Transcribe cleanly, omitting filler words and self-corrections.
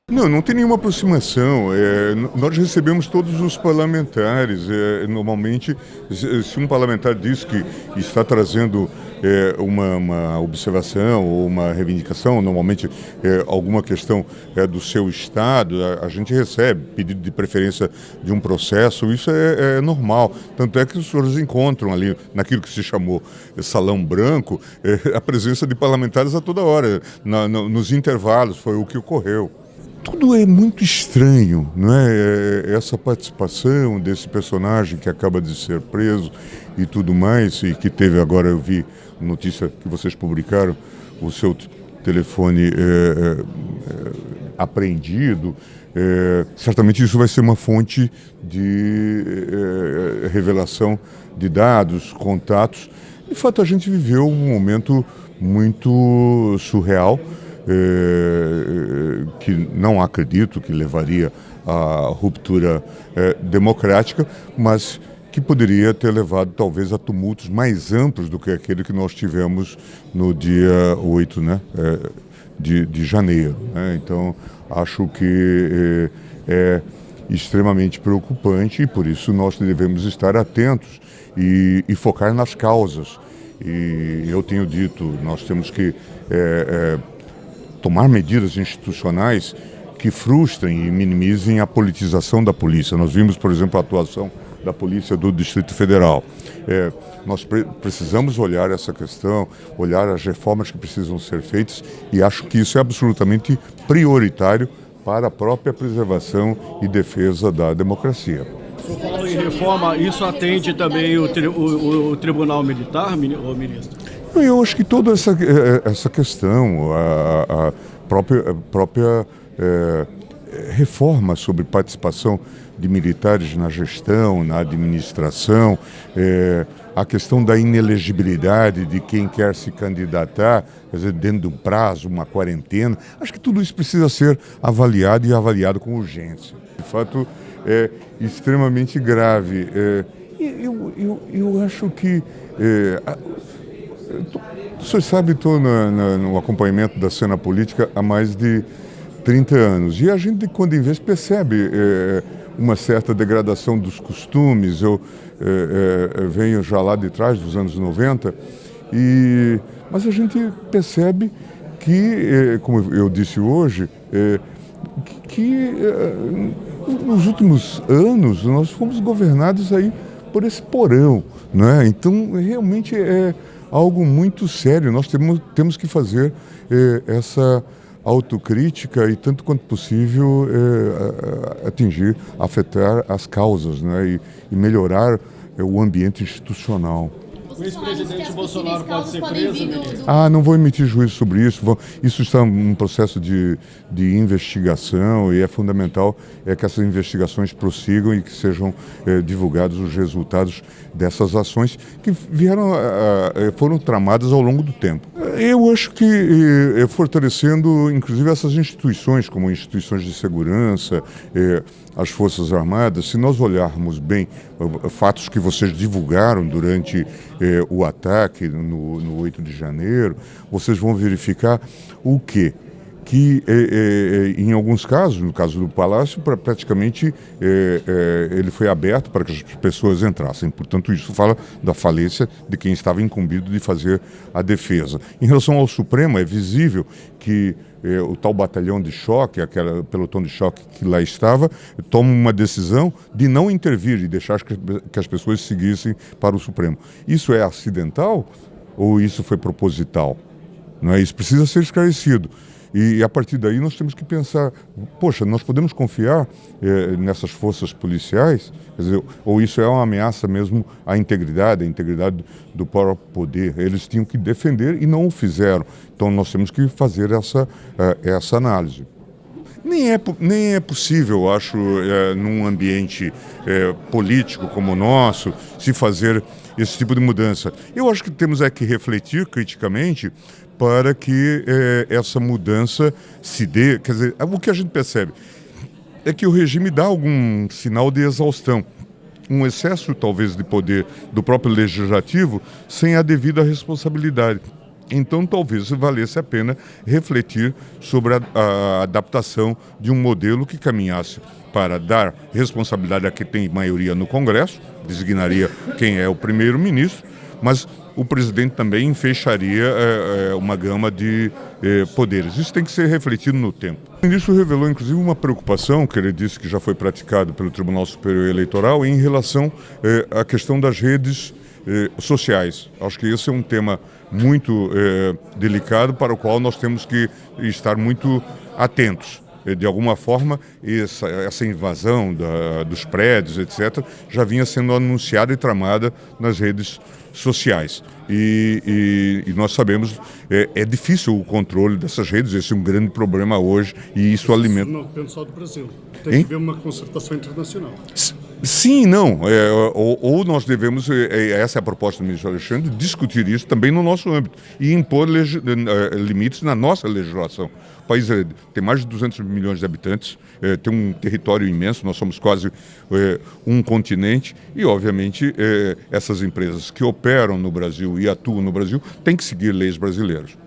Não, não tem nenhuma aproximação. Nós recebemos todos os parlamentares. Normalmente, se um parlamentar diz que está trazendo uma observação ou uma reivindicação, normalmente alguma questão do seu estado, a gente recebe pedido de preferência de um processo. Isso é normal. Tanto é que os senhores encontram ali, naquilo que se chamou Salão Branco, a presença de parlamentares a toda hora. Nos intervalos, foi o que ocorreu. Tudo é muito estranho, não é? Essa participação desse personagem que acaba de ser preso e tudo mais, e que teve agora, eu vi notícia que vocês publicaram, o seu telefone apreendido. Certamente isso vai ser uma fonte de revelação de dados, contatos. De fato, a gente viveu um momento muito surreal, que não acredito que levaria à ruptura democrática, mas que poderia ter levado talvez a tumultos mais amplos do que aquele que nós tivemos no dia 8, né, de janeiro. Né? Então, acho que é extremamente preocupante e por isso nós devemos estar atentos e focar nas causas. E eu tenho dito, nós temos que tomar medidas institucionais que frustrem e minimizem a politização da polícia. Nós vimos, por exemplo, a atuação da polícia do Distrito Federal. Nós precisamos olhar essa questão, olhar as reformas que precisam ser feitas e acho que isso é absolutamente prioritário para a própria preservação e defesa da democracia. Por falar em reforma, isso atende também o Tribunal Militar, ministro? Eu acho que toda essa questão, a própria reforma sobre participação de militares na gestão, na administração, a questão da inelegibilidade de quem quer se candidatar, quer dizer, dentro de um prazo, uma quarentena, acho que tudo isso precisa ser avaliado e avaliado com urgência. De fato, é extremamente grave. Eu acho que... Você sabe, estou no acompanhamento da cena política há mais de 30 anos. E a gente, quando em vez, percebe uma certa degradação dos costumes. Eu venho já lá de trás, dos anos 90, mas a gente percebe que, como eu disse hoje, que nos últimos anos nós fomos governados aí por esse porão, né? Então, realmente é algo muito sério. Nós temos que fazer essa autocrítica e, tanto quanto possível, afetar as causas, né? E melhorar o ambiente institucional. O ex-presidente Bolsonaro pode ser preso, ministro? Não vou emitir juízo sobre isso. Isso está em um processo de investigação e é fundamental que essas investigações prossigam e que sejam divulgados os resultados dessas ações que foram tramadas ao longo do tempo. Eu acho que fortalecendo, inclusive, essas instituições, como instituições de segurança, as Forças Armadas, se nós olharmos bem fatos que vocês divulgaram durante o ataque no 8 de janeiro, vocês vão verificar o quê? Que em alguns casos, no caso do Palácio, praticamente ele foi aberto para que as pessoas entrassem. Portanto, isso fala da falência de quem estava incumbido de fazer a defesa. Em relação ao Supremo, é visível que o tal batalhão de choque, aquele pelotão de choque que lá estava, toma uma decisão de não intervir e deixar que as pessoas seguissem para o Supremo. Isso é acidental ou isso foi proposital? Não é? Isso precisa ser esclarecido. E a partir daí nós temos que pensar, poxa, nós podemos confiar nessas forças policiais? Quer dizer, ou isso é uma ameaça mesmo à integridade, do próprio poder? Eles tinham que defender e não o fizeram. Então nós temos que fazer essa análise. Nem é possível, acho, num ambiente político como o nosso, se fazer esse tipo de mudança. Eu acho que temos que refletir criticamente para que essa mudança se dê. Quer dizer, o que a gente percebe é que o regime dá algum sinal de exaustão, um excesso talvez de poder do próprio legislativo sem a devida responsabilidade. Então, talvez valesse a pena refletir sobre a adaptação de um modelo que caminhasse para dar responsabilidade a quem tem maioria no Congresso, designaria quem é o primeiro-ministro, mas o presidente também fecharia uma gama de poderes. Isso tem que ser refletido no tempo. O ministro revelou, inclusive, uma preocupação, que ele disse que já foi praticado pelo Tribunal Superior Eleitoral, em relação à questão das redes sociais. Acho que esse é um tema muito delicado, para o qual nós temos que estar muito atentos. De alguma forma, essa invasão dos prédios, etc., já vinha sendo anunciada e tramada nas redes sociais. E nós sabemos, é difícil o controle dessas redes, esse é um grande problema hoje, e isso alimenta... Não depende só do Brasil, tem que haver uma concertação internacional. Sim, não. Ou nós devemos, essa é a proposta do ministro Alexandre, discutir isso também no nosso âmbito e impor limites na nossa legislação. O país tem mais de 200 milhões de habitantes, tem um território imenso, nós somos quase um continente e, obviamente, essas empresas que operam no Brasil e atuam no Brasil têm que seguir leis brasileiras.